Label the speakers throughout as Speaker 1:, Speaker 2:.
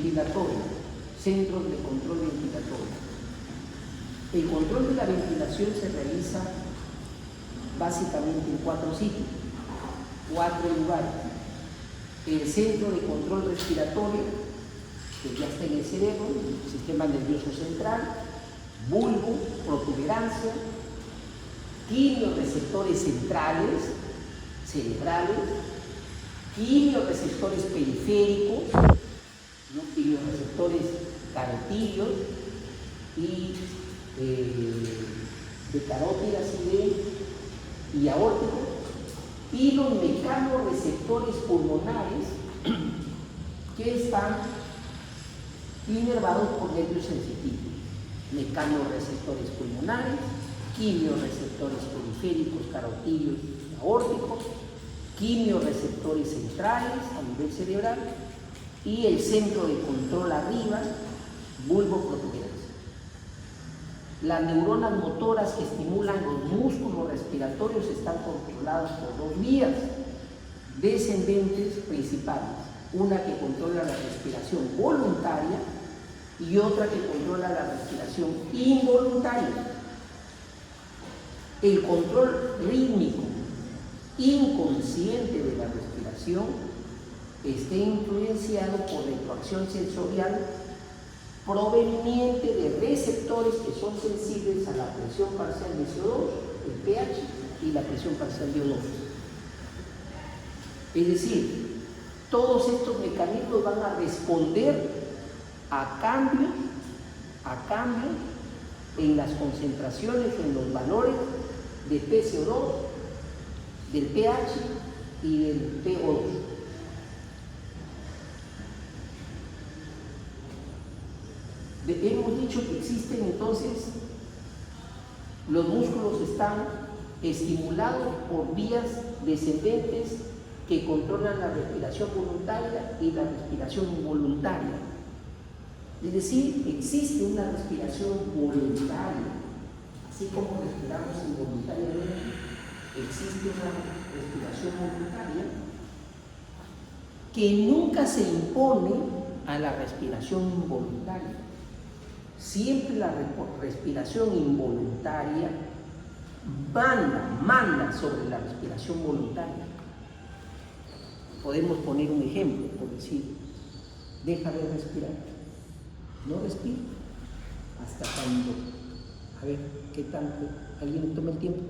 Speaker 1: Ventilatorio, centros de control ventilatorio. El control de la ventilación se realiza básicamente en 4 sitios, 4 lugares. El centro de control respiratorio, que ya está en el cerebro, el sistema nervioso central, bulbo, protuberancia, quimioreceptores centrales, cerebrales, quimioreceptores periféricos, ¿no? Quimioreceptores carotídeos y de carótidas y aórticos, y los mecanorreceptores pulmonares que están inervados por nervios sensitivos. Mecanorreceptores pulmonares, quimioreceptores periféricos, carotídeos y aórticos, quimioreceptores centrales a nivel cerebral y el centro de control arriba, bulbo protuberancia. Las neuronas motoras que estimulan los músculos respiratorios están controladas por 2 vías descendentes principales, una que controla la respiración voluntaria y otra que controla la respiración involuntaria. El control rítmico inconsciente de la respiración está influenciado por retroacción sensorial proveniente de receptores que son sensibles a la presión parcial de CO2, el pH y la presión parcial de O2. Es decir, todos estos mecanismos van a responder a cambios en las concentraciones, en los valores de PCO2, del pH y del PO2. Hemos dicho que existen entonces, los músculos están estimulados por vías descendentes que controlan la respiración voluntaria y la respiración involuntaria. Es decir, existe una respiración voluntaria, así como respiramos involuntariamente, existe una respiración voluntaria que nunca se impone a la respiración involuntaria. Siempre la respiración involuntaria manda sobre la respiración voluntaria. Podemos poner un ejemplo, por decir, deja de respirar, no respira, hasta cuando, a ver, ¿qué tanto? ¿Alguien toma el tiempo?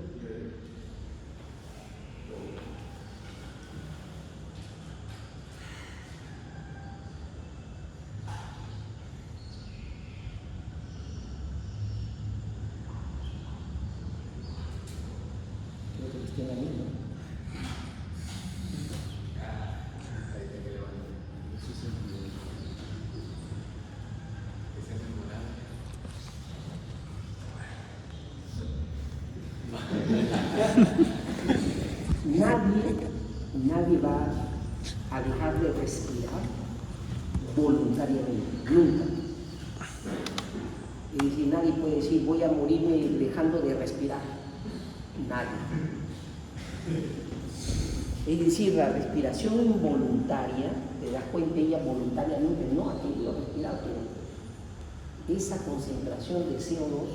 Speaker 1: Nadie va a dejar de respirar voluntariamente, nunca. Es decir, nadie puede decir voy a morirme dejando de respirar. Nadie. Es decir, la respiración involuntaria, te das cuenta, ella voluntariamente no ha querido respirar, pero esa concentración de CO2,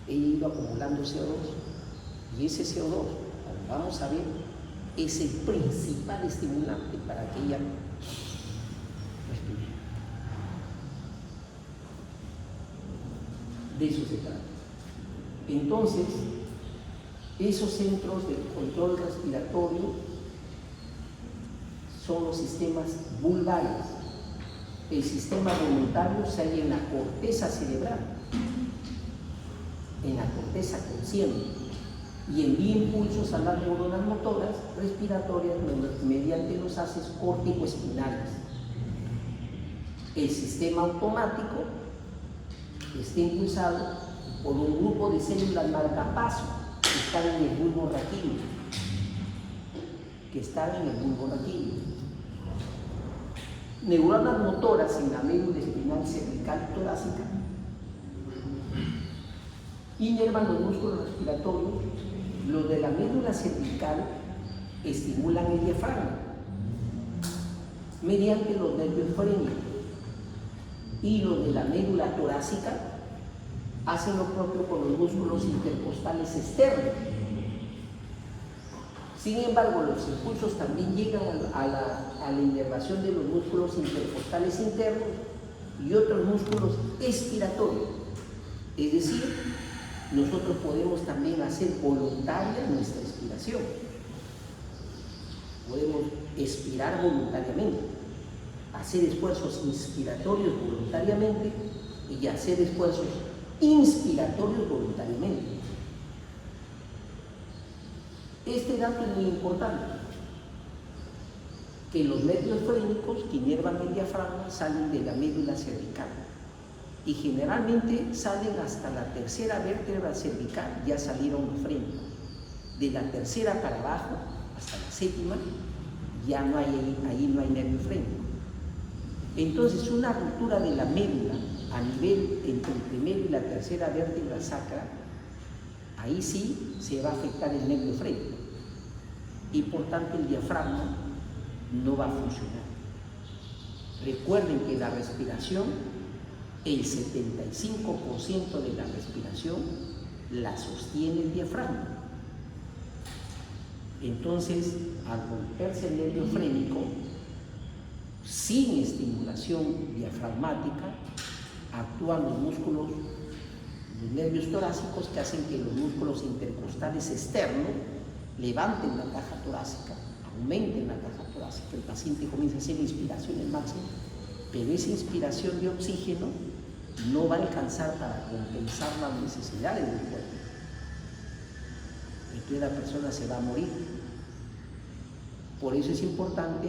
Speaker 1: ella ha ido acumulando CO2 y ese CO2, vamos a ver, es el principal estimulante para que ella respire. De eso se trata. Entonces, esos centros de control respiratorio son los sistemas vulvares. El sistema voluntario se halla en la corteza cerebral, en la corteza consciente, y envía impulsos a las neuronas motoras respiratorias mediante los haces córtico-espinales. El sistema automático está impulsado por un grupo de células marcapaso que están en el bulbo raquídeo, Neuronas motoras en la médula espinal cervical torácica inervan los músculos respiratorios. Los de la médula cervical estimulan el diafragma mediante los nervios faríngicos. y los de la médula torácica hacen lo propio con los músculos intercostales externos. Sin embargo, los impulsos también llegan a la inervación de los músculos intercostales internos y otros músculos expiratorios. Es decir, nosotros podemos también hacer voluntaria nuestra expiración. Podemos expirar voluntariamente, hacer esfuerzos inspiratorios voluntariamente y hacer esfuerzos inspiratorios voluntariamente. Este dato es muy importante, que los nervios frénicos que inervan el diafragma salen de la médula cervical y generalmente salen hasta la tercera vértebra cervical, ya salieron los frénicos. De la tercera para abajo hasta la séptima ya no hay, ahí no hay nervio frénico. Entonces una ruptura de la médula a nivel entre el primero y la tercera vértebra sacra, ahí sí se va a afectar el nervio frénico y por tanto el diafragma no va a funcionar. Recuerden que la respiración, el 75% de la respiración la sostiene el diafragma. Entonces, al romperse el nervio frénico, sin estimulación diafragmática, actúan los músculos, los nervios torácicos que hacen que los músculos intercostales externos levanten la caja torácica, aumenten la caja torácica. El paciente comienza a hacer inspiraciones máximas, pero esa inspiración de oxígeno no va a alcanzar para compensar las necesidades del cuerpo. Entonces la persona se va a morir. Por eso es importante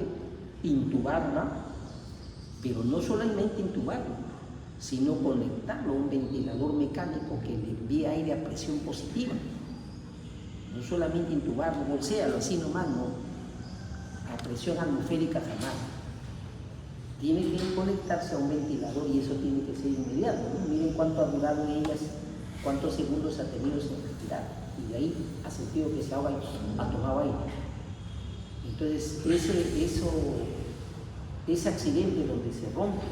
Speaker 1: intubarla, pero no solamente intubarlo, sino conectarlo a un ventilador mecánico que le envíe aire a presión positiva. No solamente intubarlo, bolséalo así nomás, no, a presión atmosférica jamás. Tiene que conectarse a un ventilador y eso tiene que ser inmediato, ¿no? Miren cuánto ha durado ellas, cuántos segundos ha tenido sin respirar, y de ahí ha sentido que se ahoga y ha tomado aire. Entonces ese accidente donde se rompe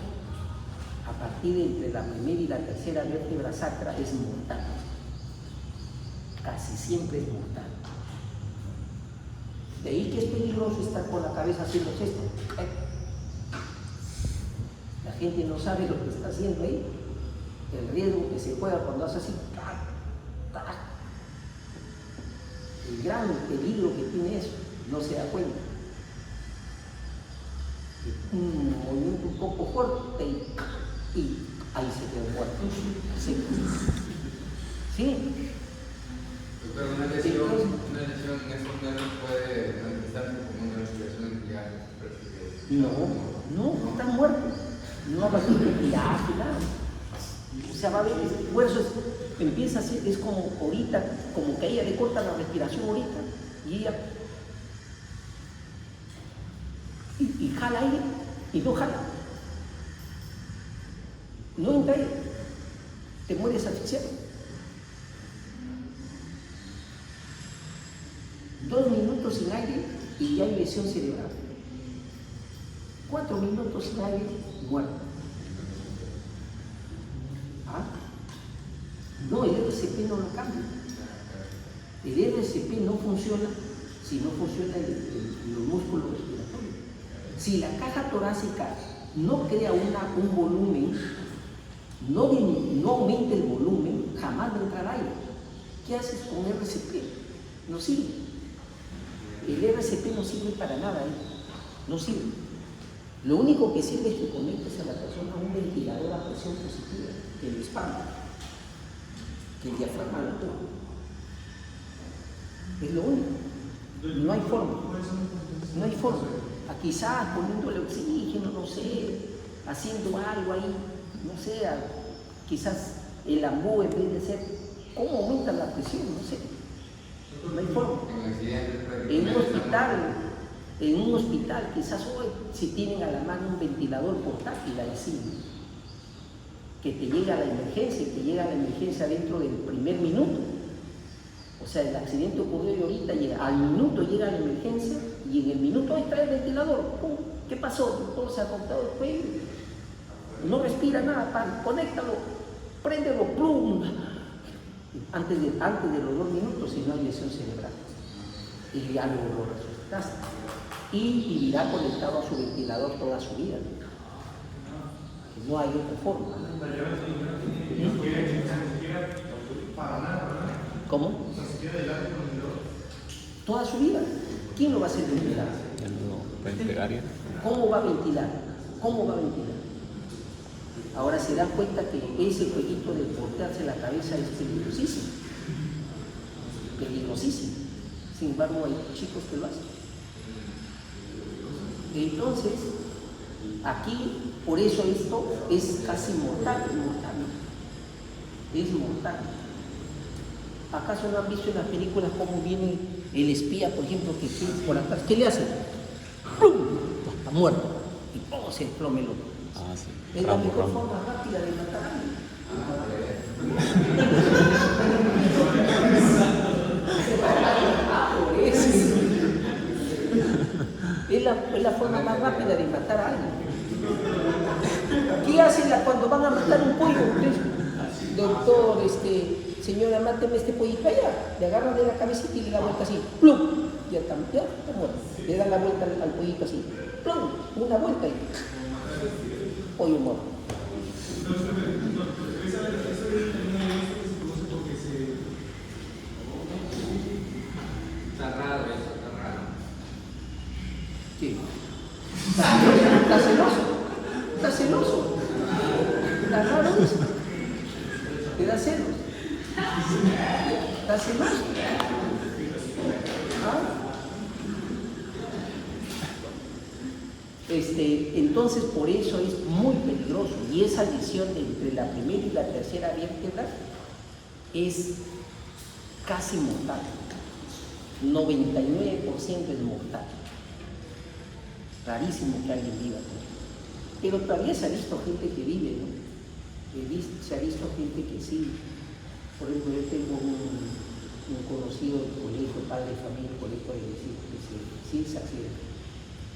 Speaker 1: a partir de entre la primera y la tercera vértebra sacra es mortal. Casi siempre es mortal. De ahí que es peligroso estar con la cabeza haciendo esto. La gente no sabe lo que está haciendo ahí, el riesgo que se juega cuando hace así. El gran peligro que tiene eso, no se da cuenta. Un movimiento un poco fuerte y ahí se quedó muerto. ¿Sí?
Speaker 2: Pero una lesión en estos nervios puede manifestarse como una respiración empleada.
Speaker 1: No, están muertos. No va a ser respiración, nada. O sea, va a haber esfuerzos, empieza a ser, es como ahorita, como que a ella le corta la respiración ahorita, y ella y jala aire y no jala. No entra aire, te mueres asfixiado. 2 minutos sin aire y ya hay lesión cerebral. 4 minutos sin aire, muerto. ¿Ah? No, el RCP no lo cambia. El RCP no funciona si no funciona los músculos respiratorios. Si la caja torácica no crea un volumen, no aumenta el volumen, jamás va a entrar aire. ¿Qué haces con RCP? No sirve. El RCP no sirve para nada, no sirve. Lo único que sirve es que conectes a la persona a un ventilador a presión positiva, que lo expanda, que el diafragma lo toma. Es lo único. No hay forma. No hay forma. Quizás poniéndole oxígeno, no sé, haciendo algo ahí, no sé, quizás el ambú en vez de ser, ¿cómo aumenta la presión? No sé. No hay forma. En un hospital, quizás hoy, si tienen a la mano un ventilador portátil, ahí sí, que te llega a la emergencia, dentro del primer minuto. O sea, el accidente ocurrió y ahorita al minuto llega a la emergencia y en el minuto ahí trae el ventilador. ¡Pum! ¿Qué pasó? Todo se ha cortado el cuello. No respira. respira nada, pan, conéctalo, préndelo, plum. Antes de los 2 minutos, si no hay lesión cerebral. Y ya lo resucitaste. Y vivirá conectado a su ventilador toda su vida. No hay otra forma. ¿Cómo? Toda su vida. ¿Quién lo va a hacer ventilar? ¿Cómo va a ventilar? ¿Cómo va a ventilar? Ahora se dan cuenta que ese jueguito de voltearse la cabeza es peligrosísimo. Peligrosísimo. Sin embargo, hay chicos que lo hacen. Entonces, aquí, por eso esto es casi mortal, es mortal. ¿Acaso no han visto en las películas cómo viene el espía, por ejemplo, que por atrás? ¿Qué le hace? ¡Pum! Está muerto. Y ¡pum! Se desplome el otro.
Speaker 3: Ah, sí.
Speaker 1: Es la mejor forma rápida de matar a alguien. Por eso. Es la forma más rápida de matar a alguien. ¿Qué hacen cuando van a matar un pollo? Doctor, señora, máteme este pollito allá. Le agarran de la cabecita y le da vuelta así. ¡Plum! Ya está muerto. Le dan la vuelta al pollito así. ¡Plum! Una vuelta y pollo muerto.
Speaker 2: Está raro eso, está raro.
Speaker 1: Sí. Está celoso. Está raro eso. Te da celos. Está celoso. Entonces, por eso es muy peligroso. Y esa lesión entre la primera y la tercera vértebra es casi mortal. 99% es mortal. Rarísimo que alguien viva. Pero todavía se ha visto gente que vive, ¿no? Se ha visto gente que sí. Por ejemplo, yo tengo un conocido del colegio, padre de familia, del colegio de decir que sí se accidentó.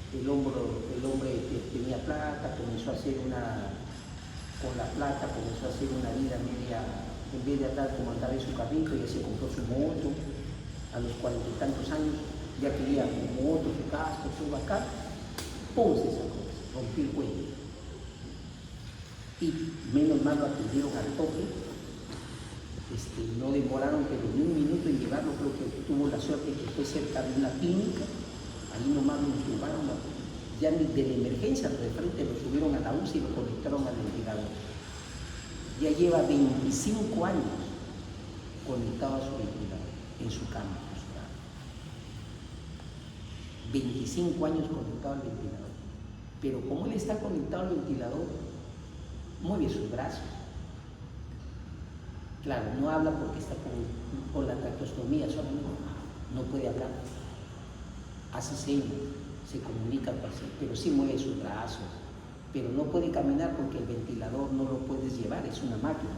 Speaker 1: El hombre tenía plata, comenzó a hacer con la plata comenzó a hacer una vida media, en vez de andar como andaba en su carrito, ya se compró su moto, a los 40 y tantos años, ya quería su moto, su casco, todo acá, ¡pum! Se sacó, rompió el cuello. Y menos mal lo atendieron al toque, no demoraron pero ni un minuto en llevarlo, creo que tuvo la suerte que fue cerca de una clínica. Ahí nomás lo intubaron, ya de la emergencia, de frente lo subieron a la UCI y lo conectaron al ventilador. Ya lleva 25 años conectado a su ventilador, en su cama. 25 años conectado al ventilador. Pero como él está conectado al ventilador, mueve sus brazos. Claro, no habla porque está con la traqueostomía solamente, no puede hablar. Hace señas, se comunica, pero sí mueve sus brazos, pero no puede caminar porque el ventilador no lo puedes llevar, es una máquina.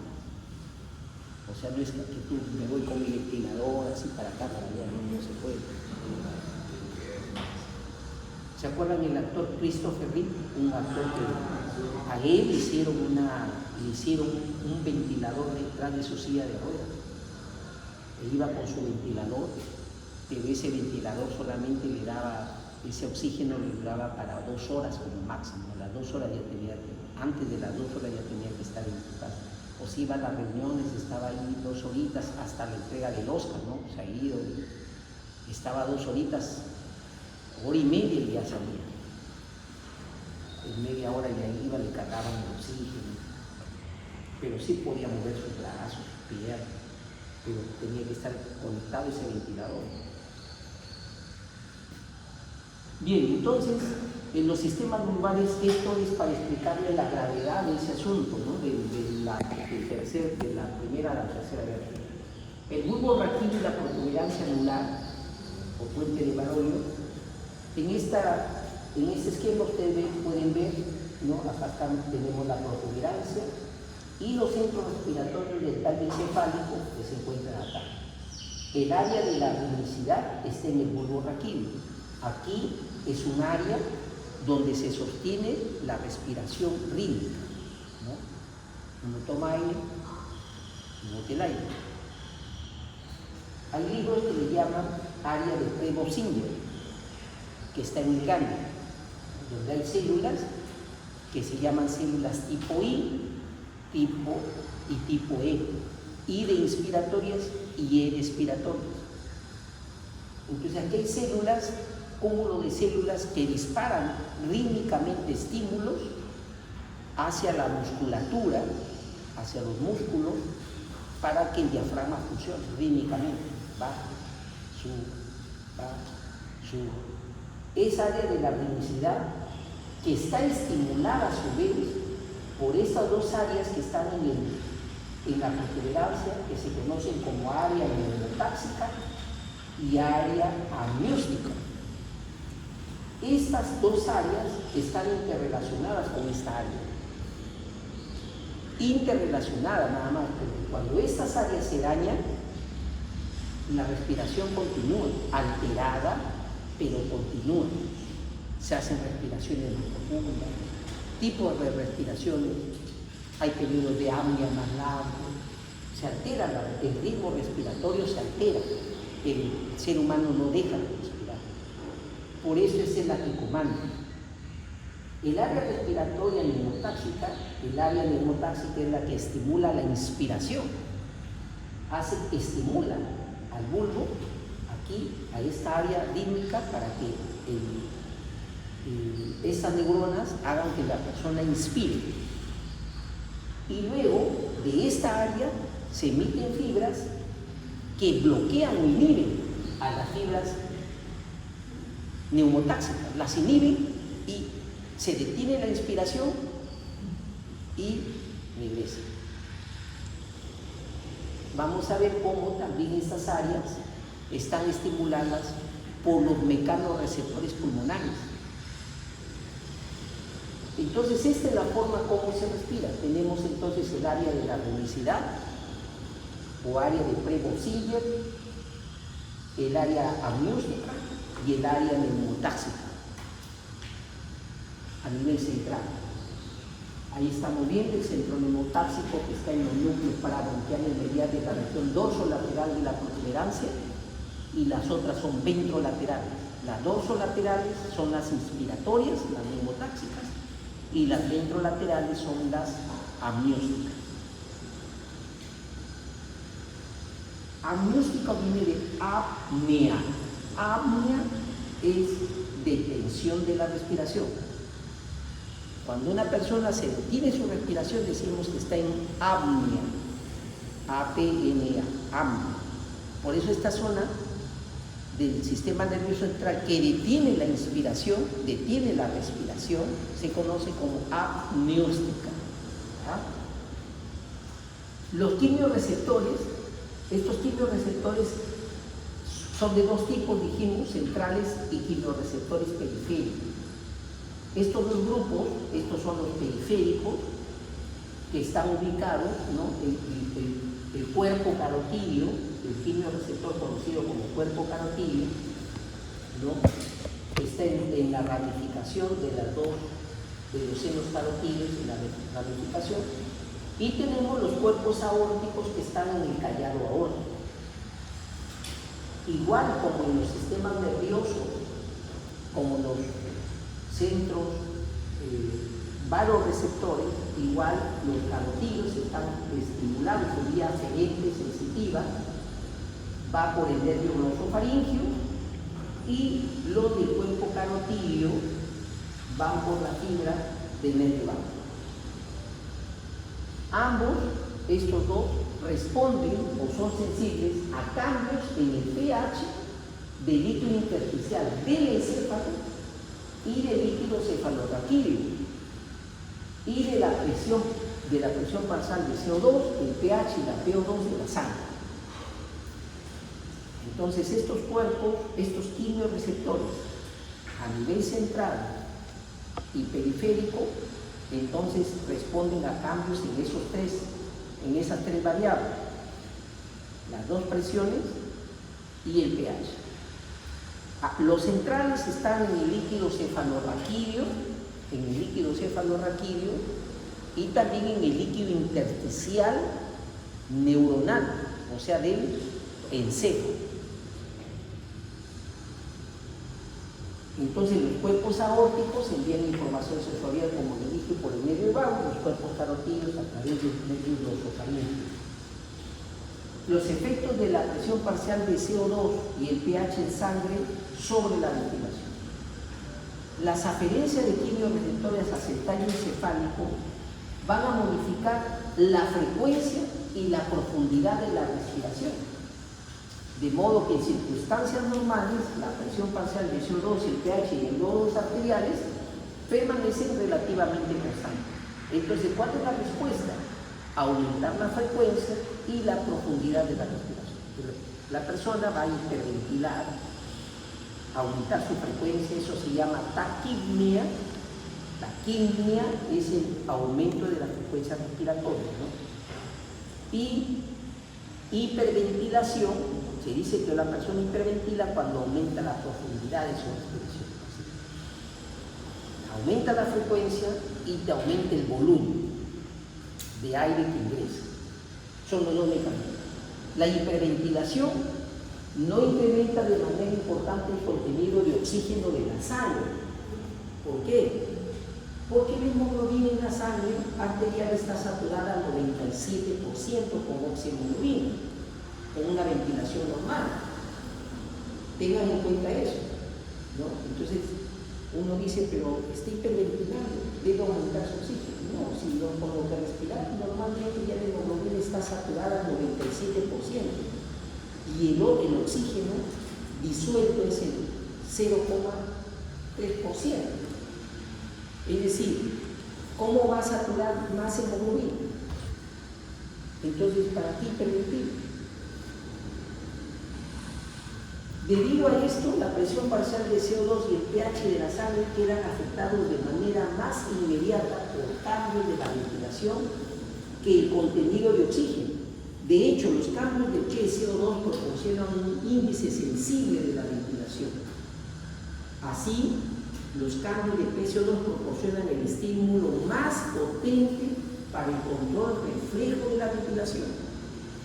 Speaker 1: O sea, no es que tú me voy con mi ventilador así para acá, para allá, no se puede. ¿Se acuerdan el actor Christopher Reeve? Un actor que a él le hicieron un ventilador detrás de su silla de ruedas. Él iba con su ventilador, pero ese ventilador solamente le daba, ese oxígeno le duraba para 2 horas como máximo. A las 2 horas antes de las 2 horas ya tenía que estar en su casa. O si iba a las reuniones, estaba ahí 2 horitas hasta la entrega del Oscar, ¿no? Se ha ido, estaba 2 horitas, 1 hora y media y ya salía. En media hora ya iba, le cargaban el oxígeno. Pero sí podía mover sus brazos, sus piernas, pero tenía que estar conectado a ese ventilador. Bien, entonces, en los sistemas lumbares, esto es para explicarle la gravedad de ese asunto, ¿no? de la primera a la tercera vértebra. El bulbo raquídeo y la protuberancia anular, o puente de Baroyo, en este esquema ustedes pueden ver, ¿no? Acá tenemos la protuberancia y los centros respiratorios del tallo encefálico que se encuentran acá. El área de la rinicidad está en el bulbo raquídeo. Aquí es un área donde se sostiene la respiración rítmica. ¿no? Uno toma aire y bota el aire. Hay libros que le llaman área de Prevost-Singer, que está en el ganglio, donde hay células que se llaman células tipo I, tipo y tipo E, I de inspiratorias y E de expiratorias. Entonces aquí hay células, cúmulo de células que disparan rítmicamente estímulos hacia la musculatura, hacia los músculos, para que el diafragma funcione rítmicamente. Va, sube. Esa área de la ritmicidad que está estimulada a su vez por estas dos áreas que están en la protuberancia, que se conocen como área neurotáxica y área amnióstica. Estas dos áreas están interrelacionadas con esta área. Interrelacionadas nada más, porque cuando estas áreas se dañan, la respiración continúa, alterada, pero continúa. Se hacen respiraciones más profundas, tipos de respiraciones, hay periodos de apnea más largos, se altera, el ritmo respiratorio se altera, el ser humano no deja de respirar. Por eso es la que comanda. El área respiratoria neumotáxica, es la que estimula la inspiración, estimula al bulbo, aquí, a esta área rítmica, para que estas neuronas hagan que la persona inspire. Y luego de esta área se emiten fibras que bloquean o inhiben a las fibras neumotáxicas, las inhiben y se detiene la inspiración y regresa. Vamos a ver cómo también estas áreas están estimuladas por los mecanorreceptores pulmonares. Entonces, esta es la forma como se respira. Tenemos entonces el área de la ritmicidad o área de Prevost-Singer, el área amnióstica y el área neumotáxica a nivel central. Ahí estamos viendo el centro neumotáxico que está en los núcleos parabronquiales medial de la región dorsolateral de la protuberancia, y las otras son ventrolaterales. Las dorsolaterales son las inspiratorias, las neumotáxicas, y las ventrolaterales son las amniósticas. Amnióstica viene de apnea. Apnea es detención de la respiración. Cuando una persona se detiene su respiración, decimos que está en apnea. A-P-N-A, apnea. Por eso esta zona del sistema nervioso central que detiene la inspiración, detiene la respiración, se conoce como apneóstica. Los quimiorreceptores, estos quimiorreceptores son de dos tipos, dijimos, centrales y quimiorreceptores periféricos. Estos dos grupos, estos son los periféricos, que están ubicados, ¿no? El cuerpo carotídeo, el quimiorreceptor conocido como cuerpo carotídeo, ¿no? Está en la ramificación de los senos carotídeos, en la ramificación, y tenemos los cuerpos aórticos que están en el callado aórtico. Igual como en los sistemas nerviosos, como los centros varoreceptores, igual los carotídeos están estimulados por vía aferente sensitiva, va por el nervio glosofaríngeo, y los del cuerpo carotídeo van por la fibra del nervio vago. Ambos, estos dos, responden o son sensibles a cambios en el pH del líquido intersticial del encéfalo y del líquido cefalorraquídeo y de la presión basal de CO2, el pH y la PO2 de la sangre. Entonces estos cuerpos, estos quimiorreceptores a nivel central y periférico, entonces responden a cambios en esas tres variables, las dos presiones y el pH. Los centrales están en el líquido cefalorraquídeo, y y también en el líquido intersticial neuronal, o sea, del encéfalo. Entonces los cuerpos aórticos envían información sensorial, como le dije, por el nervio vago, los cuerpos carotídeos a través del nervio glosofárico. Los efectos de la presión parcial de CO2 y el pH en sangre sobre la ventilación. Las aferencias de quimiorreceptores hacia el tallo encefálico van a modificar la frecuencia y la profundidad de la respiración. De modo que en circunstancias normales, la presión parcial de CO2, el pH y los nodos arteriales permanecen relativamente constantes. Entonces, ¿cuál es la respuesta? Aumentar la frecuencia y la profundidad de la respiración. La persona va a hiperventilar, aumentar su frecuencia, eso se llama taquipnea. Taquipnea es el aumento de la frecuencia respiratoria, ¿no? Y hiperventilación, se dice que la persona hiperventila cuando aumenta la profundidad de su respiración. Aumenta la frecuencia y te aumenta el volumen de aire que ingresa. Son los dos mecanismos. La hiperventilación no incrementa de manera importante el contenido de oxígeno de la sangre. ¿Por qué? Porque la hemoglobina en la sangre arterial está saturada al 97% con oxihemoglobina, con una ventilación normal. Tengan en cuenta eso, ¿no? Entonces, uno dice, pero está hiperventilando, debe aumentar su oxígeno. No, si no, con lo que respirar, normalmente ya la hemoglobina está saturada al 97%. Y el oxígeno disuelto es el 0,3%. Es decir, ¿cómo va a saturar más hemoglobina? Entonces, ¿para qué hiperventilar? Debido a esto, la presión parcial de CO2 y el pH de la sangre quedan afectados de manera más inmediata por cambios de la ventilación que el contenido de oxígeno. De hecho, los cambios de CO2 proporcionan un índice sensible de la ventilación. Así, los cambios de PCO2 proporcionan el estímulo más potente para el control reflejo de la ventilación.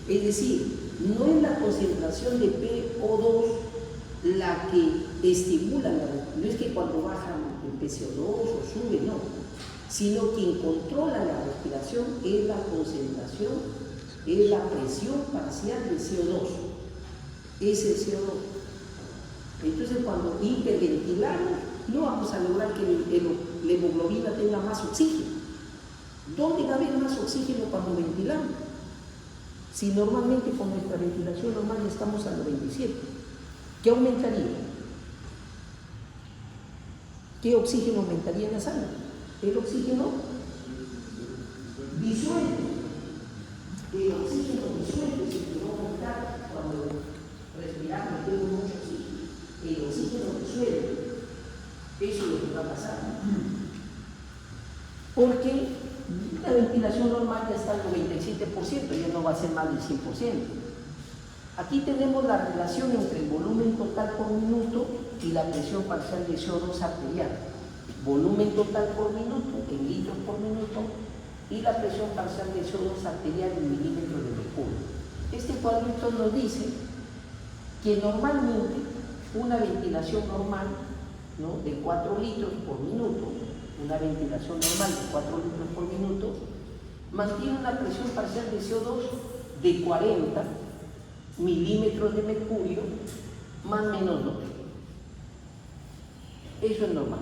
Speaker 1: Es decir, no es la concentración de PO2 la que estimula la respiración, no es que cuando baja el PCO2 o sube, no, sino quien controla la respiración es la concentración, es la presión parcial de CO2, es el CO2. Entonces, cuando hiperventilamos, no vamos a lograr que la hemoglobina tenga más oxígeno. ¿Dónde va a haber más oxígeno cuando ventilamos? Si normalmente con nuestra ventilación normal ya estamos al 97, ¿qué aumentaría? ¿Qué oxígeno aumentaría en la sangre? El oxígeno disuelto. El oxígeno disuelto es el que va a aumentar cuando respiramos, tenemos mucho oxígeno. El oxígeno disuelto. Eso es lo que va a pasar. Porque la ventilación normal ya está al 97%, ya no va a ser más del 100%. Aquí tenemos la relación entre el volumen total por minuto y la presión parcial de CO2 arterial. Volumen total por minuto, en litros por minuto, y la presión parcial de CO2 arterial en milímetros de mercurio. Este cuadrito nos dice que normalmente una ventilación normal, ¿no?, de 4 litros por minuto, una ventilación normal de 4 litros por minuto, mantiene una presión parcial de CO2 de 40 milímetros de mercurio, más o menos 2. Eso es normal.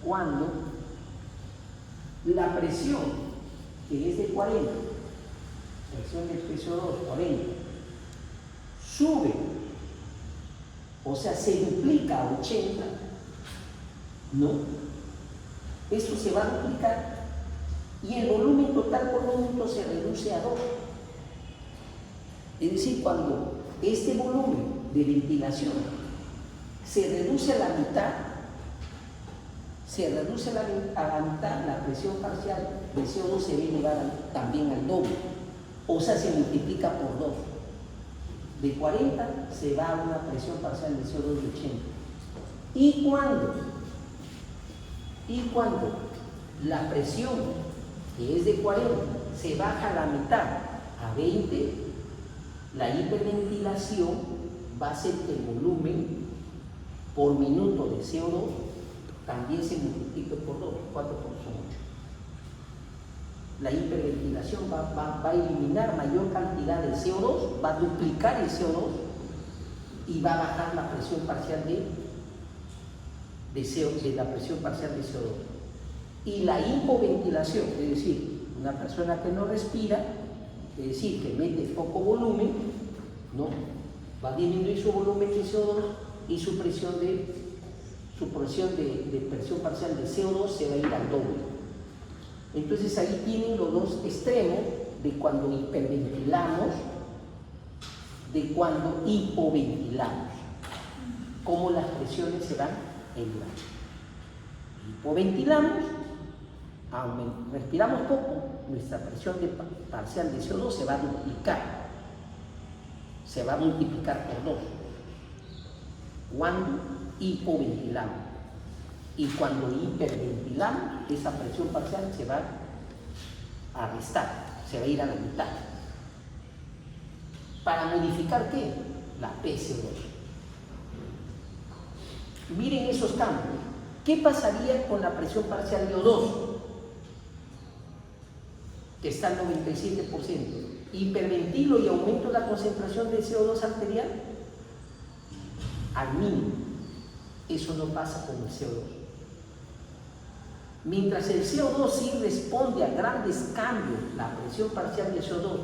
Speaker 1: Cuando la presión, que es de 40, presión del CO2, 40, sube, o sea, se duplica a 80, ¿no? Esto se va a duplicar y el volumen total por minuto se reduce a 2. Es decir, cuando este volumen de ventilación se reduce a la mitad, la presión parcial de CO2 se ve elevada también al doble, o sea, se multiplica por 2. De 40 se va a una presión parcial de CO2 de 80. Y cuando Y cuando la presión, que es de 40, se baja a la mitad, a 20, la hiperventilación va a hacer que el volumen por minuto de CO2 también se multiplique por 2, 4 por 8. La hiperventilación va a eliminar mayor cantidad de CO2, va a duplicar el CO2 y va a bajar la presión parcial de la presión parcial de CO2. Y la hipoventilación, es decir, una persona que no respira, es decir, que mete poco volumen, ¿no? Va a disminuir su volumen de CO2 y su presión de presión parcial de CO2 se va a ir al doble. Entonces ahí tienen los dos extremos de cuando hiperventilamos, de cuando hipoventilamos, cómo las presiones se van elevando. Hipoventilamos, respiramos poco, nuestra presión parcial de CO2 se va a duplicar, se va a multiplicar por 2 cuando hipoventilamos. Y cuando hiperventilamos, esa presión parcial se va a restar, se va a ir a la mitad. ¿Para modificar qué? La PCO2. Miren esos cambios. ¿Qué pasaría con la presión parcial de O2? Que está al 97%. ¿Hiperventilo y aumento la concentración de CO2 arterial? Al mínimo. Eso no pasa con el CO2. Mientras el CO2 sí responde a grandes cambios, la presión parcial de CO2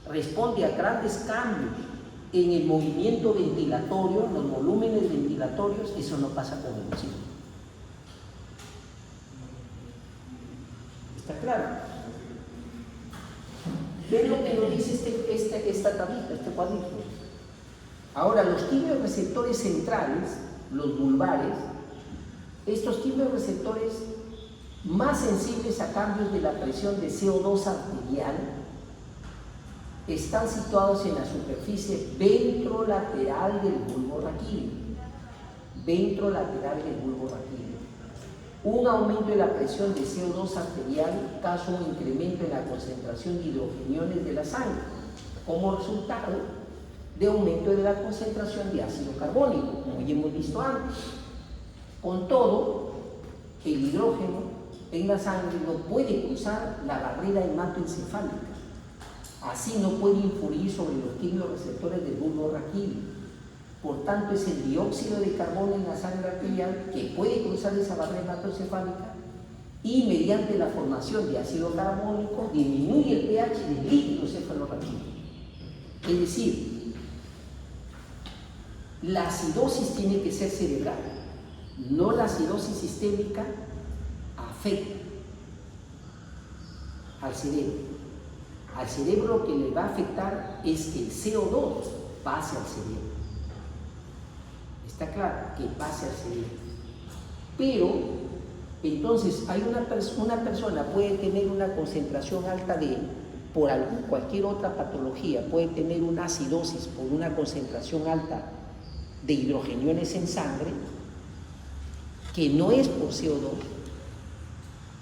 Speaker 1: responde a grandes cambios en el movimiento ventilatorio, en los volúmenes ventilatorios, eso no pasa con el oxígeno. ¿Está claro? ¿Ven lo que nos dice esta tablita, este cuadrito? Ahora, los quimioreceptores centrales, los bulbares, estos quimioreceptores más sensibles a cambios de la presión de CO2 arterial están situados en la superficie ventrolateral del bulbo raquídeo. Ventrolateral del bulbo raquídeo. Un aumento de la presión de CO2 arterial causa un incremento en la concentración de hidrogeniones de la sangre, como resultado de aumento de la concentración de ácido carbónico, como ya hemos visto antes. Con todo, el hidrógeno en la sangre no puede cruzar la barrera hematoencefálica, así no puede influir sobre los quimioreceptores del bulbo raquídeo. Por tanto, es el dióxido de carbono en la sangre arterial que puede cruzar esa barrera hematoencefálica y mediante la formación de ácido carbónico disminuye el pH del líquido cefalorraquídeo. Es decir, la acidosis tiene que ser cerebral, no la acidosis sistémica afecta al cerebro. Al cerebro lo que le va a afectar es que el CO2 pase al cerebro. Está claro, que pase al cerebro. Pero, entonces, hay una persona puede tener una concentración alta por cualquier otra patología, puede tener una acidosis por una concentración alta de hidrogeniones en sangre, que no es por CO2,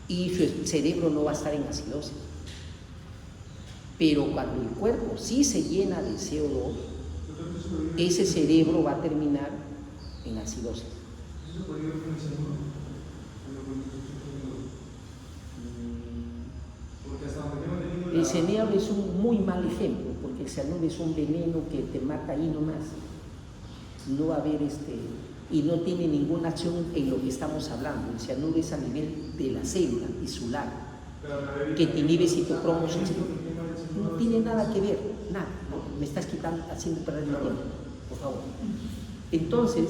Speaker 1: y su cerebro no va a estar en acidosis. Pero cuando el cuerpo sí se llena de CO2, ese cerebro va a terminar en acidosis. El cianuro es un muy mal ejemplo, porque el cianuro es un veneno que te mata ahí nomás. No va a haber y no tiene ninguna acción en lo que estamos hablando. El cianuro es a nivel de la célula tisular, que te inhibe citocromos. No tiene nada que ver, nada. No, me estás haciendo perder mi tiempo, por favor. Entonces,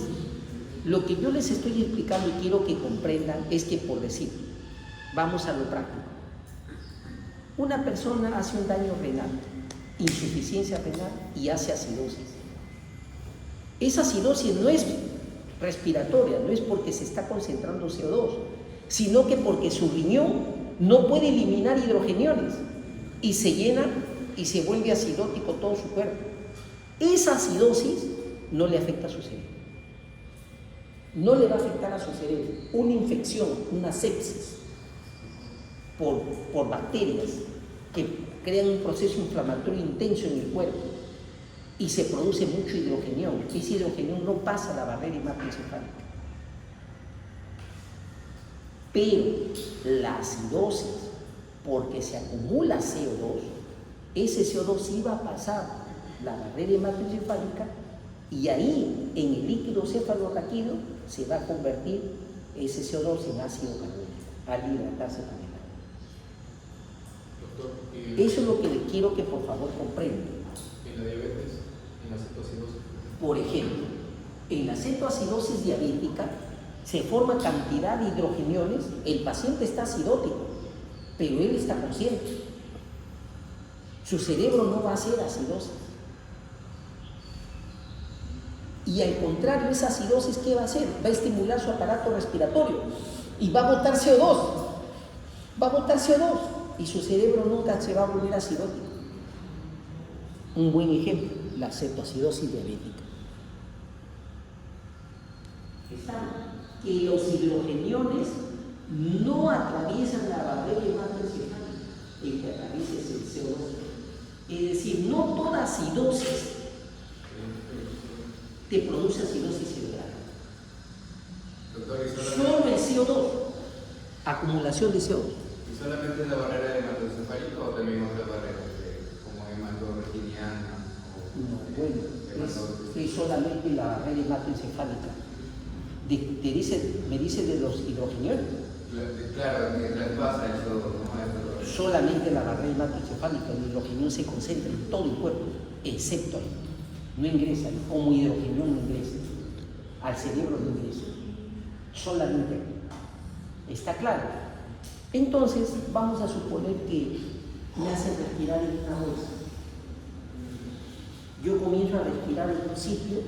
Speaker 1: lo que yo les estoy explicando y quiero que comprendan es que, por decir, vamos a lo práctico. Una persona hace un daño renal, insuficiencia renal y hace acidosis. Esa acidosis no es respiratoria, no es porque se está concentrando CO2, sino que porque su riñón no puede eliminar hidrogeniones y se llena y se vuelve acidótico todo su cuerpo. Esa acidosis no le afecta a su cerebro. no le va a afectar a su cerebro. Una infección, una sepsis por bacterias que crean un proceso inflamatorio intenso en el cuerpo y se produce mucho hidrogenión. Ese hidrogenión no pasa la barrera hematoencefálica. Pero la acidosis, porque se acumula CO2, ese CO2 sí va a pasar la barrera hematoencefálica y ahí en el líquido cefalorraquídeo se va a convertir ese CO2 en ácido carbónico al hidratarse con el agua.
Speaker 2: Doctor,
Speaker 1: Eso es lo que le quiero que por favor comprendan.
Speaker 2: ¿En la diabetes? ¿En la cetoacidosis?
Speaker 1: Por ejemplo, en la cetoacidosis diabética se forma cantidad de hidrogeniones, el paciente está acidótico, pero él está consciente. Su cerebro no va a hacer acidosis. Y al contrario, esa acidosis, ¿qué va a hacer? Va a estimular su aparato respiratorio y va a botar CO2. Va a botar CO2 y su cerebro nunca se va a volver acidótico. Un buen ejemplo, la cetoacidosis diabética. Está que los hidrogeniones no atraviesan la barrera hematoencefálica, el que atraviesa es el CO2. Es decir, no toda acidosis te produce acidosis cerebral.
Speaker 2: Doctor,
Speaker 1: Solo el CO2, acumulación de CO2.
Speaker 2: ¿y solamente es la barrera hematoencefálica o también otras barreras, como hematoretiniana?
Speaker 1: No, bueno, es solamente la barrera hematoencefálica. Me dice de los hidrogeniones.
Speaker 2: Claro, mientras pasa eso, ¿no?
Speaker 1: Solamente la barrera hematoencefálica, el hidrogenión se concentra en todo el cuerpo, excepto ahí. No ingresa, como hidrogenión no ingresa, al cerebro no ingresa, solamente ahí. ¿Está claro? Entonces, vamos a suponer que me hacen respirar en una bolsa. Yo comienzo a respirar en un sitio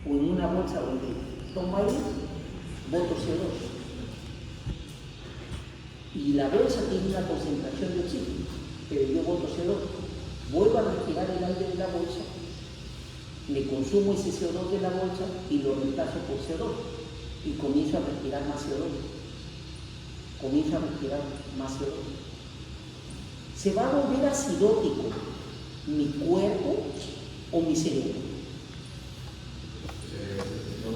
Speaker 1: o en una bolsa donde tomo aire, boto CO2. Y la bolsa tiene una concentración de oxígeno, pero yo boto CO2. Vuelvo a respirar el aire de la bolsa, me consumo ese CO2 de la bolsa y lo reemplazo por CO2 y comienzo a respirar más CO2. Comienzo a respirar más CO2. Se va a volver acidótico mi cuerpo o mi cerebro.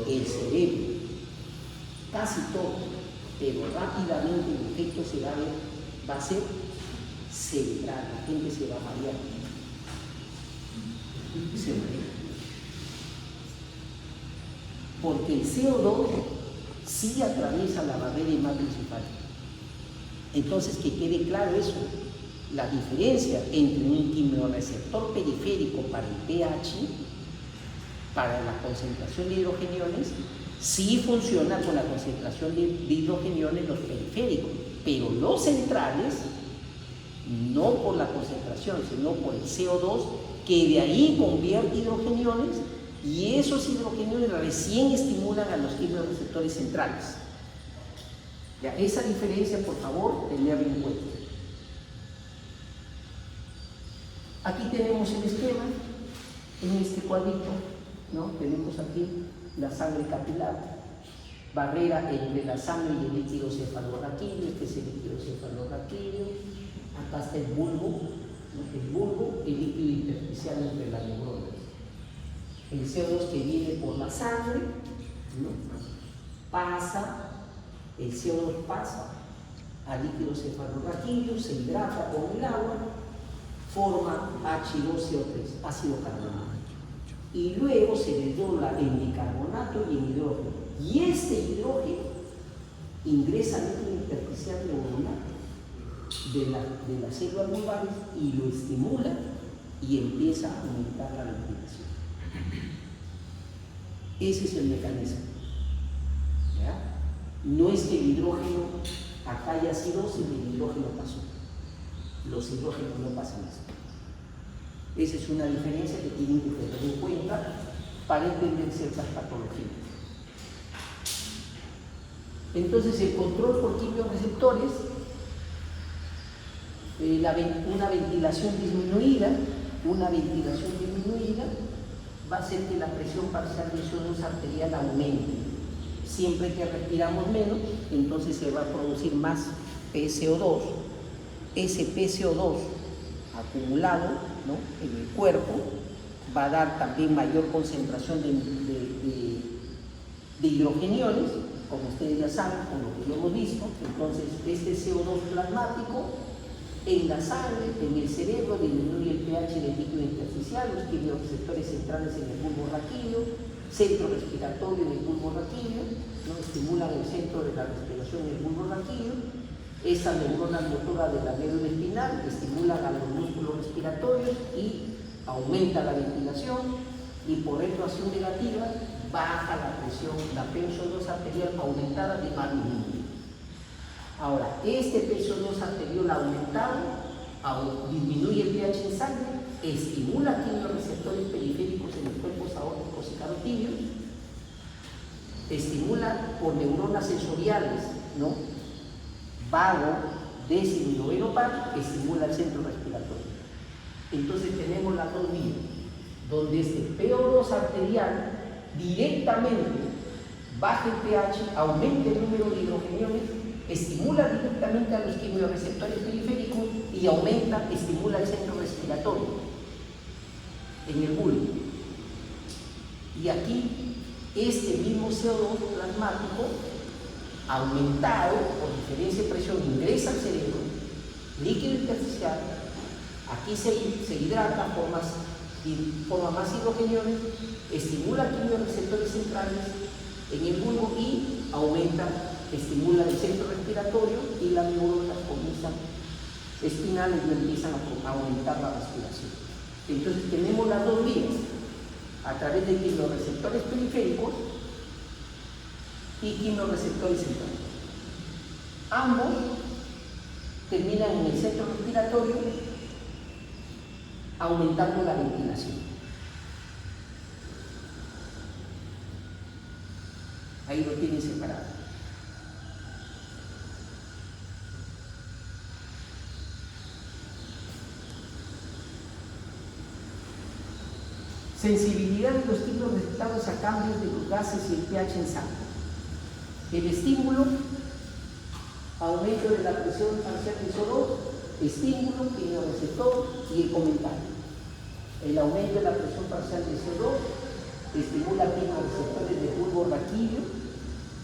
Speaker 1: El cerebro, casi todo, pero rápidamente el efecto se va a ver, va a ser cerebral, la gente se va a marear. Se marea. Porque el CO2 sí atraviesa la barrera hematoencefálica. Entonces, que quede claro eso, la diferencia entre un quimiorreceptor periférico para el pH, para la concentración de hidrogeniones, sí funciona con la concentración de hidrogeniones los periféricos, pero los centrales, no por la concentración, sino por el CO2, que de ahí convierte hidrogeniones y esos hidrogeniones recién estimulan a los quimiorreceptores centrales. Ya, esa diferencia, por favor, tenerla en cuenta. Aquí tenemos el esquema, en este cuadrito, ¿no? Tenemos aquí la sangre capilar, barrera entre la sangre y el líquido cefalorraquídeo, este es el líquido cefalorraquídeo, acá está el bulbo, ¿no? El líquido intersticial entre las neuronas. El CO2 que viene por la sangre, ¿no? Pasa, el CO2 pasa al líquido cefalorraquídeo, se hidrata con el agua, forma H2CO3, ácido carbónico. Y luego se desdobla en bicarbonato y en hidrógeno. Y este hidrógeno ingresa al líquido intersticial neuronal de las células vulvares y lo estimula y empieza a aumentar la ventilación. Ese es el mecanismo. ¿Ya? No es que el hidrógeno, acá hay acidosis y el hidrógeno pasó. Los hidrógenos no pasan eso. Esa es una diferencia que tienen que tener en cuenta para entender ciertas patologías. Entonces, el control por quimiorreceptores, una ventilación disminuida va a hacer que la presión parcial de CO2 arterial aumente. Siempre que respiramos menos, entonces se va a producir más PCO2. Ese PCO2 acumulado, ¿no?, en el cuerpo va a dar también mayor concentración de hidrogeniones, como ustedes ya saben, con lo que ya hemos visto. Entonces, este CO2 plasmático en la sangre, en el cerebro, disminuye el pH del líquido intersticial, los quimioreceptores centrales en el bulbo raquídeo, centro respiratorio en el bulbo raquídeo, ¿no?, estimulan el centro de la respiración en el bulbo raquídeo. Esa neurona motora de la médula espinal estimulan a los músculos respiratorios y aumenta la ventilación, y por retroacción negativa baja la presión, la PCO2 arterial aumentada de más disminuye. Ahora, este PCO2 arterial aumentado disminuye el pH en sangre, estimula quimioreceptores periféricos en los cuerpos aórticos y carotídeos, estimula por neuronas sensoriales, ¿no?, vago, décimo y noveno par, estimula el centro respiratorio. Entonces tenemos las dos vías, donde este PO2 arterial directamente baja el pH, aumenta el número de hidrogeniones, estimula directamente a los quimioreceptores periféricos y estimula el centro respiratorio en el bulbo. Y aquí este mismo CO2 plasmático aumentado por diferencia de presión ingresa al cerebro, líquido intersticial, aquí se hidrata, forma más hidrogeniones, estimula quimioreceptores centrales en el bulbo y estimula el centro respiratorio, y las neuronas espinales empiezan a aumentar la respiración. Entonces tenemos las dos vías, a través de quimioreceptores periféricos y quimioreceptores centrales. Ambos terminan en el centro respiratorio aumentando la ventilación. Ahí lo tienen separado. Sensibilidad de los quimios receptores a cambios de los gases y el pH en sangre. El estímulo, aumento de la presión parcial de CO2, estímulo, quimioreceptor y el comentario. El aumento de la presión parcial de CO2 estimula quimioreceptores del bulbo raquídeo,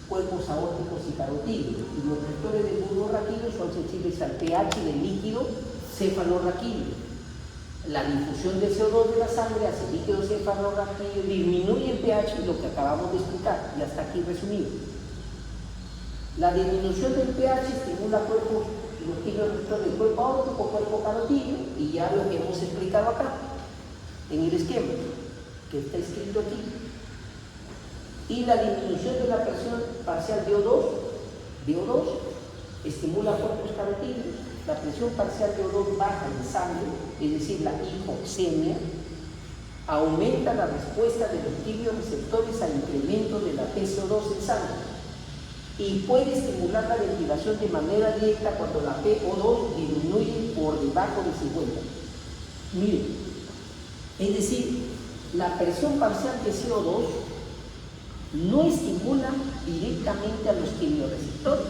Speaker 1: cuerpos aórticos y carotídeos, y los receptores del bulbo raquídeo son sensibles al pH del líquido cefalorraquídeo. La difusión de CO2 de la sangre hacia el líquido cefalorraquídeo disminuye el pH, lo que acabamos de explicar, y hasta aquí resumido. La disminución del pH estimula los quimioreceptores del cuerpo aórtico, cuerpo carotídeo, y ya lo que hemos explicado acá, en el esquema, que está escrito aquí. Y la disminución de la presión parcial de O2 estimula cuerpos carotídeos. La presión parcial de O2 baja en sangre, es decir, la hipoxemia, aumenta la respuesta de los quimioreceptores al incremento de la PCO2 en sangre y puede estimular la ventilación de manera directa cuando la PO2 disminuye por debajo de 50. Miren, es decir, la presión parcial de CO2 no estimula directamente a los quimioreceptores,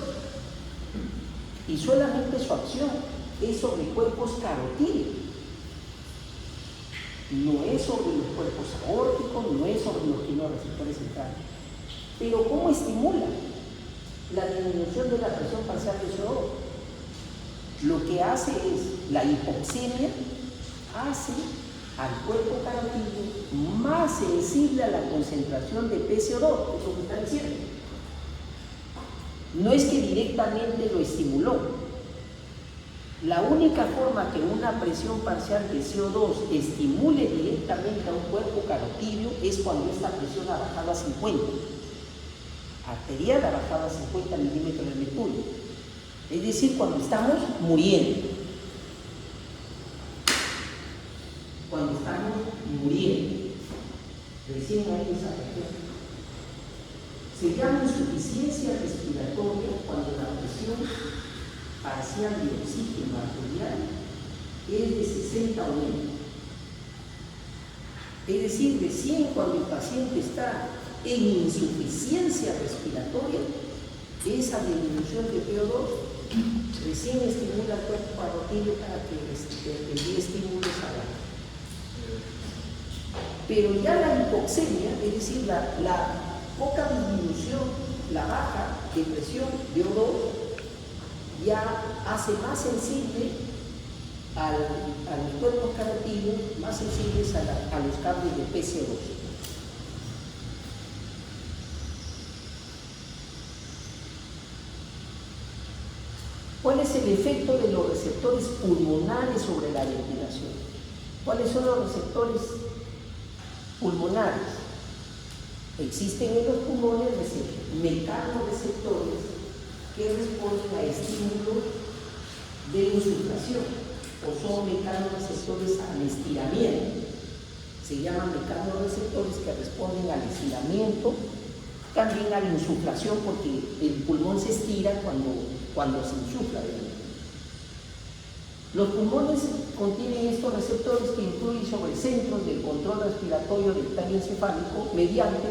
Speaker 1: y solamente su acción es sobre cuerpos carotídeos, no es sobre los cuerpos aórticos, no es sobre los quimioreceptores centrales. Pero ¿cómo estimula la disminución de la presión parcial de CO2? Lo que hace es, la hipoxemia hace al cuerpo carotídeo más sensible a la concentración de PCO2, es lo que está diciendo. No es que directamente lo estimuló. La única forma que una presión parcial de CO2 estimule directamente a un cuerpo carotídeo es cuando esta presión ha bajado a 50. Arterial ha bajado a 50 milímetros de mercurio. Es decir, cuando estamos muriendo. Cuando estamos muriendo. Recién hay esa presión. Se llama insuficiencia respiratoria cuando la presión parcial de oxígeno arterial es de 60 o menos. Es decir, de 100 cuando el paciente está en insuficiencia respiratoria, esa disminución de PO2 recién estimula el cuerpo carotídeo para que envíe estímulos a la. Pero ya la hipoxemia, es decir, la poca disminución, la baja de presión de O2, ya hace más sensible a los cuerpos carotídeos, más sensibles a los cambios de PC2. ¿Cuál es el efecto de los receptores pulmonares sobre la ventilación? ¿Cuáles son los receptores pulmonares? Existen en los pulmones mecanorreceptores que responden a estímulos de insuflación o son mecanorreceptores al estiramiento. Se llaman mecanorreceptores que responden al estiramiento, también a la insuflación, porque el pulmón se estira cuando se insufla. Los pulmones contienen estos receptores que influyen sobre centros del control respiratorio del tallo encefálico mediante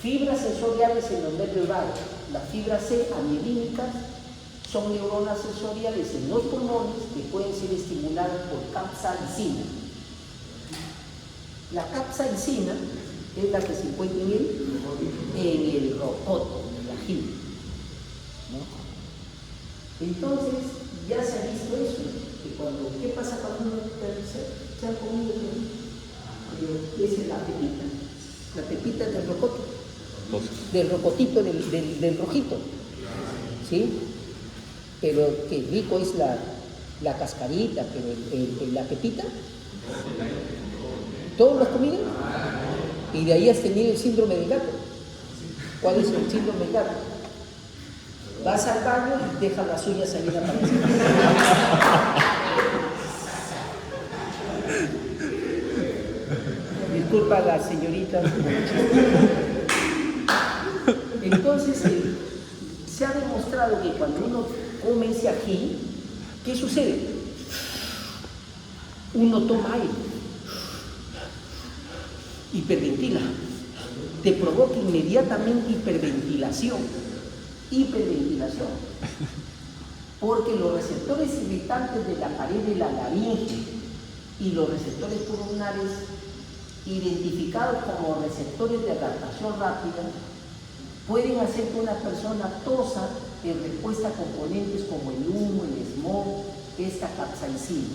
Speaker 1: fibras sensoriales en los nervios vagos. Las fibras C amielínicas son neuronas sensoriales en los pulmones que pueden ser estimuladas por capsaicina. La capsaicina es la que se encuentra en el rocoto, en la gil, ¿no? Entonces, ya se ha visto eso, que ¿qué pasa cuando uno se ha comido? Esa es la pepita del rocoto, del rocotito, del rojito, ¿sí? Pero qué rico es la cascarita, pero la pepita, ¿todos lo has comido? Y de ahí has tenido el síndrome del gato. ¿Cuál es el síndrome del gato? Vas al baño y dejas las uñas salir a aparecer. Disculpa a la señorita. Entonces, se ha demostrado que cuando uno come ese ají, ¿qué sucede? Uno toma aire, hiperventila, te provoca inmediatamente hiperventilación, porque los receptores irritantes de la pared de la laringe y los receptores pulmonares, identificados como receptores de adaptación rápida, pueden hacer que una persona tosa en respuesta a componentes como el humo, el smog, esta capsaicina.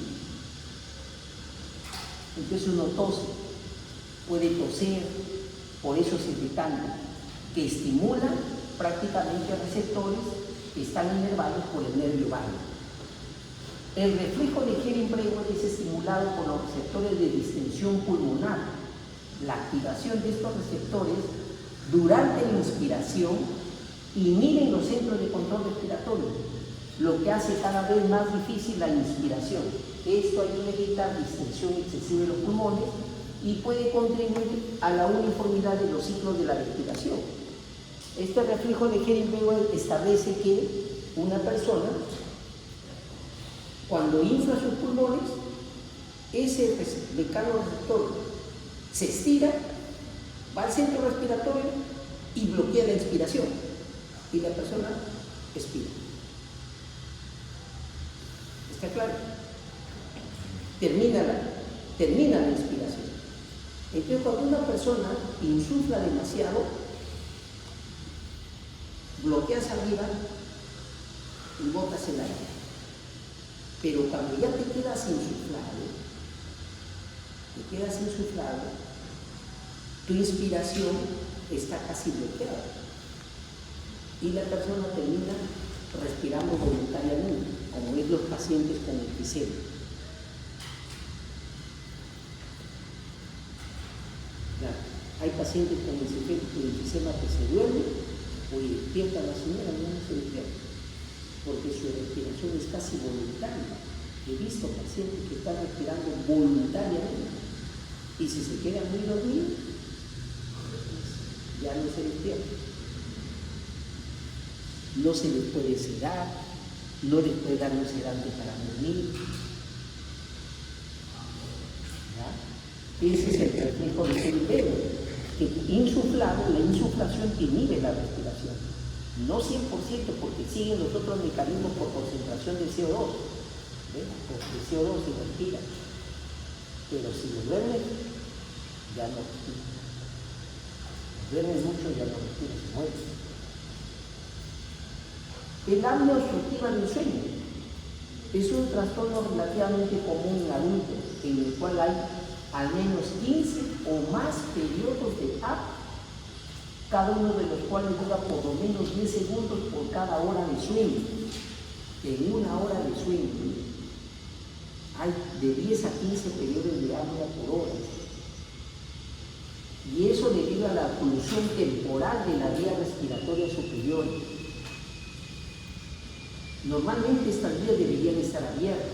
Speaker 1: Entonces uno tose, puede toser por esos irritantes que estimulan prácticamente receptores que están inervados por el nervio vago. El reflejo de Hering-Breuer es estimulado por los receptores de distensión pulmonar. La activación de estos receptores durante la inspiración inhiben los centros de control respiratorio, lo que hace cada vez más difícil la inspiración. Esto ayuda a evitar distensión excesiva de los pulmones y puede contribuir a la uniformidad de los ciclos de la respiración. Este reflejo de Hering-Breuer establece que una persona, cuando infla sus pulmones, ese mecanorreceptor se estira, va al centro respiratorio y bloquea la inspiración, y la persona expira. ¿Está claro? Termina la inspiración. Entonces, cuando una persona insufla demasiado, bloqueas arriba y botas el aire. Pero cuando ya te quedas insuflado, tu inspiración está casi bloqueada y la persona termina respirando voluntariamente, como es los pacientes con enfisema. Hay pacientes con enfisema que se duermen. Oye, despierta la señora, no se despierta, porque su respiración es casi voluntaria. He visto pacientes que están respirando voluntariamente y si se quedan muy dormidos, ya no se despiertan. No se les puede sedar, no les puede dar un sedante para dormir. ¿Ya? Ese es el reflejo de Hering-Breuer. que insuflado, la insuflación te inhibe la respiración. No 100%, porque siguen los otros mecanismos por concentración de CO2. ¿Ves? Porque el CO2 se respira. Pero si lo duermes, ya no respira. Duermes mucho, ya no respira, se muere. El apnea obstructiva del sueño es un trastorno relativamente común en adultos, en el cual hay al menos 15 o más periodos de apnea, cada uno de los cuales dura por lo menos 10 segundos por cada hora de sueño. En una hora de sueño hay de 10 a 15 periodos de apnea por hora. Y eso debido a la oclusión temporal de la vía respiratoria superior. Normalmente estas vías deberían estar abiertas,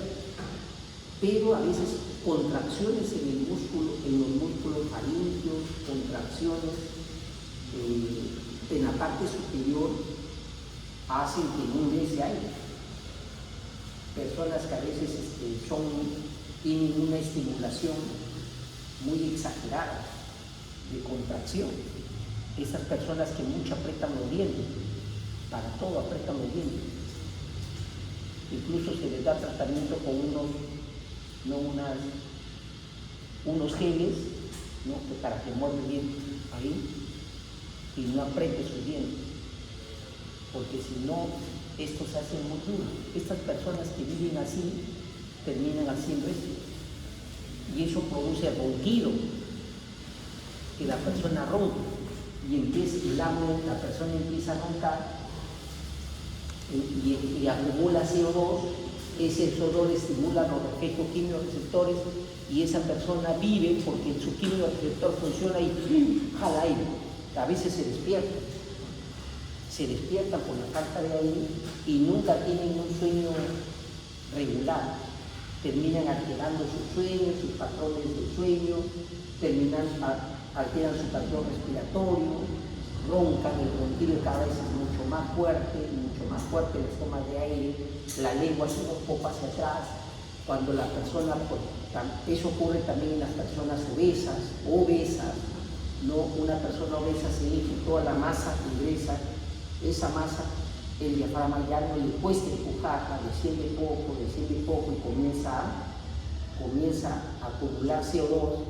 Speaker 1: pero a veces contracciones en los músculos faríngeos, contracciones en la parte superior hacen que no ingrese aire. Personas que a veces tienen una estimulación muy exagerada de contracción. Esas personas que mucho apretan los dientes, para todo apretan los dientes. Incluso se les da tratamiento con unos geles, ¿no? Para que muerde bien ahí y no apriete sus dientes, porque si no, esto se hace muy duro. Estas personas que viven así terminan haciendo esto y eso produce ronquido, que la persona ronca y la persona empieza a roncar y acumula CO2. Ese CO2 estimula los efectos quimioreceptores y esa persona vive porque su quimioreceptor funciona y jala aire. A veces se despiertan por la falta de aire y nunca tienen un sueño regular. Terminan alterando sus sueños, sus patrones de sueño, alteran su patrón respiratorio, roncan, el ronquido cada vez es mucho más fuerte, les toma de aire, la lengua se un poco hacia atrás. Cuando la persona, eso ocurre también en las personas obesas, ¿no? Una persona obesa se dice toda la masa que ingresa, esa masa, el diafragma ya no le cuesta empujarla, desciende poco y comienza a acumular CO2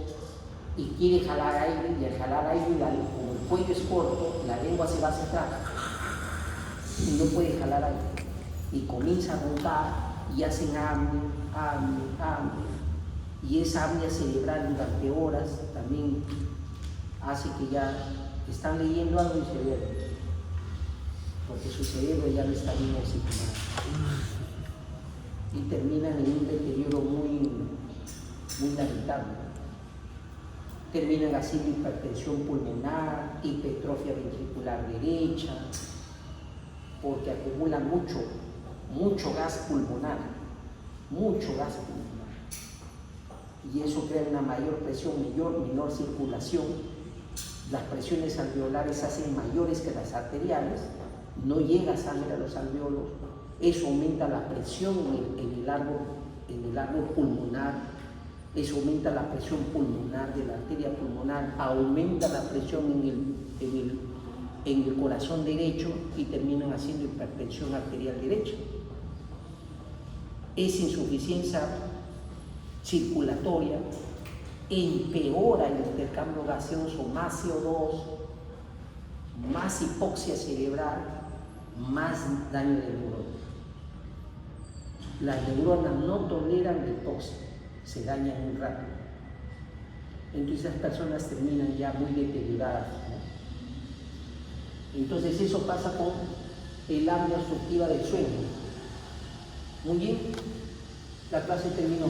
Speaker 1: y quiere jalar aire, y al jalar aire, como el cuello es corto, la lengua se va hacia atrás y no puede jalar aire y comienza a roncar y hacen apnea, y esa apnea cerebral durante horas también hace que ya están leyendo algo y se duermen, porque su cerebro ya no está bien oxigenado y terminan en un deterioro muy lamentable. Terminan haciendo hipertensión pulmonar, hipertrofia ventricular derecha, porque acumulan mucho gas pulmonar, y eso crea una mayor presión, menor circulación. Las presiones alveolares se hacen mayores que las arteriales, no llega sangre a los alveolos, eso aumenta la presión en el árbol pulmonar, eso aumenta la presión pulmonar de la arteria pulmonar, aumenta la presión en el corazón derecho y terminan haciendo hipertensión arterial derecha. Esa insuficiencia circulatoria empeora el intercambio gaseoso, más CO2, más hipoxia cerebral, más daño de neuronas. Las neuronas no toleran la hipoxia, se dañan muy rápido. Entonces las personas terminan ya muy deterioradas, ¿no? Entonces eso pasa con el apnea obstructiva del sueño. Muy bien, la clase terminó.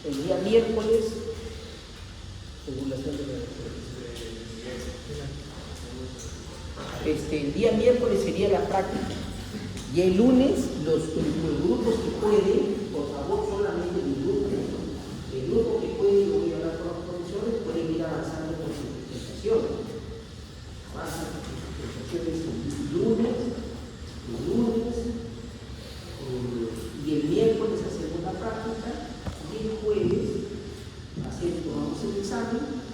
Speaker 1: El día miércoles, regulación de el día miércoles sería la práctica. Y el lunes, los grupos que pueden, por favor, solamente el grupo que puede, yo voy a hablar con los profesores, pueden ir avanzando con sus presentaciones. Avanzan con sus presentaciones el lunes. examen